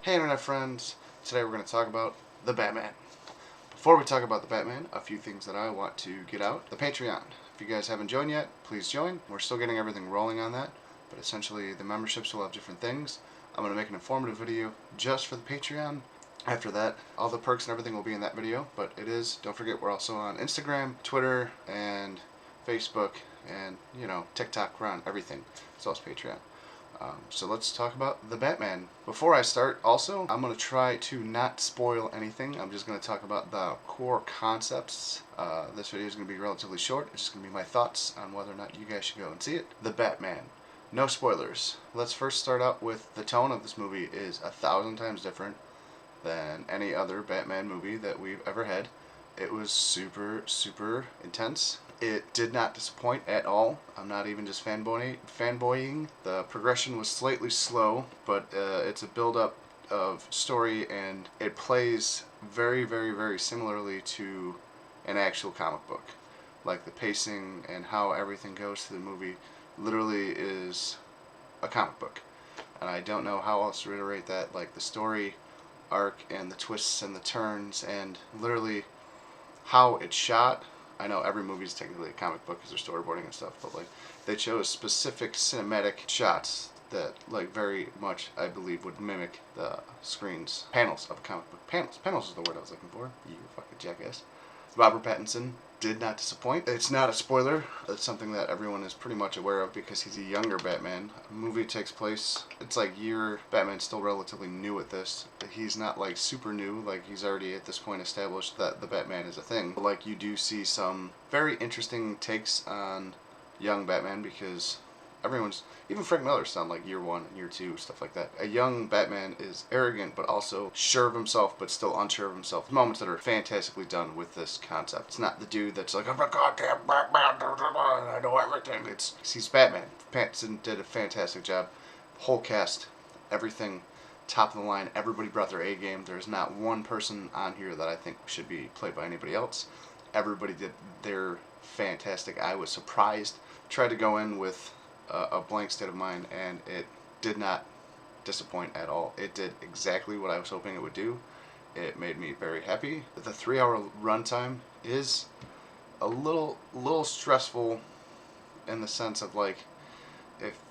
Hey internet friends, today we're going to talk about the Batman. Before we talk about the Batman, a few things that I want to get out. The Patreon. If you guys haven't joined yet, please join. We're still getting everything rolling on that, but essentially the memberships will have different things. I'm going to make an informative video just for the Patreon. After that, all the perks and everything will be in that video, but don't forget, we're also on Instagram, Twitter, and Facebook, and, TikTok. We're on everything, as well as Patreon. So let's talk about the Batman. Before I start, also, I'm going to try to not spoil anything. I'm just going to talk about the core concepts. This video is going to be relatively short. It's just going to be my thoughts on whether or not you guys should go and see it. The Batman. No spoilers. Let's first start out with the tone of this movie is 1,000 times different than any other Batman movie that we've ever had. It was super, super intense. It did not disappoint at all. I'm not even just fanboying. The progression was slightly slow, but it's a build-up of story, and it plays very, very, very similarly to an actual comic book. Like the pacing and how everything goes through the movie literally is a comic book. And I don't know how else to reiterate that. Like the story arc and the twists and the turns and literally how it's shot. I know every movie is technically a comic book because they're storyboarding and stuff, but like they chose specific cinematic shots that like very much I believe would mimic the panels of a comic book. Panels is the word I was looking for. You fucking jackass. Robert Pattinson did not disappoint. It's not a spoiler. It's something that everyone is pretty much aware of because he's a younger Batman. The movie takes place, it's like Batman's still relatively new at this. He's not like super new, like he's already at this point established that the Batman is a thing. But like you do see some very interesting takes on young Batman because even Frank Miller's done like year one and year two, stuff like that. A young Batman is arrogant but also sure of himself but still unsure of himself. Moments that are fantastically done with this concept. It's not the dude that's like, I'm a goddamn Batman, I know everything. He's Batman. Pattinson did a fantastic job. Whole cast, everything, top of the line, everybody brought their A game. There's not one person on here that I think should be played by anybody else. Everybody did their fantastic. I was surprised. Tried to go in with a blank state of mind, and it did not disappoint at all. It did exactly what I was hoping it would do. It made me very happy. The 3-hour runtime is a little stressful in the sense of like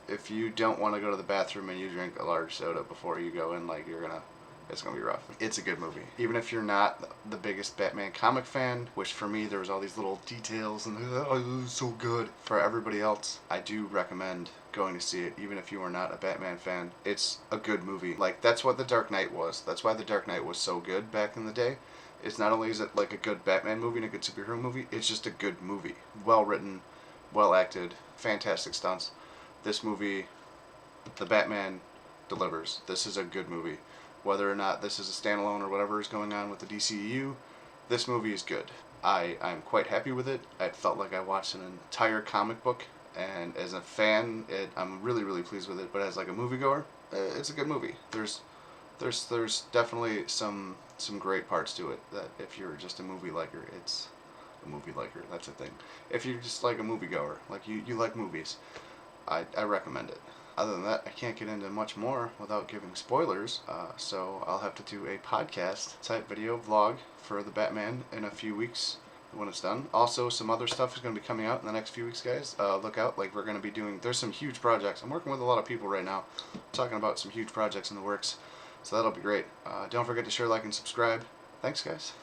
if you don't want to go to the bathroom and you drink a large soda before you go in, like it's gonna be rough. It's a good movie. Even if you're not the biggest Batman comic fan, which for me there was all these little details and oh, it was so good. For everybody else, I do recommend going to see it, even if you are not a Batman fan. It's a good movie. Like that's what The Dark Knight was. That's why The Dark Knight was so good back in the day. It's not only is it like a good Batman movie and a good superhero movie, it's just a good movie. Well written, well acted, fantastic stunts. This movie, the Batman delivers. This is a good movie. Whether or not this is a standalone or whatever is going on with the DCEU, this movie is good. I'm quite happy with it. I felt like I watched an entire comic book, and as a fan, I'm really, really pleased with it. But as like a moviegoer, it's a good movie. There's definitely some great parts to it that if you're just a movie liker, it's a movie liker. That's the thing. If you're just like a moviegoer, like you like movies, I recommend it. Other than that, I can't get into much more without giving spoilers, so I'll have to do a podcast type video vlog for the Batman in a few weeks when it's done. Also, some other stuff is going to be coming out in the next few weeks, guys. Look out, like we're going to be there's some huge projects. I'm working with a lot of people right now, talking about some huge projects in the works, so that'll be great. Don't forget to share, like, and subscribe. Thanks, guys.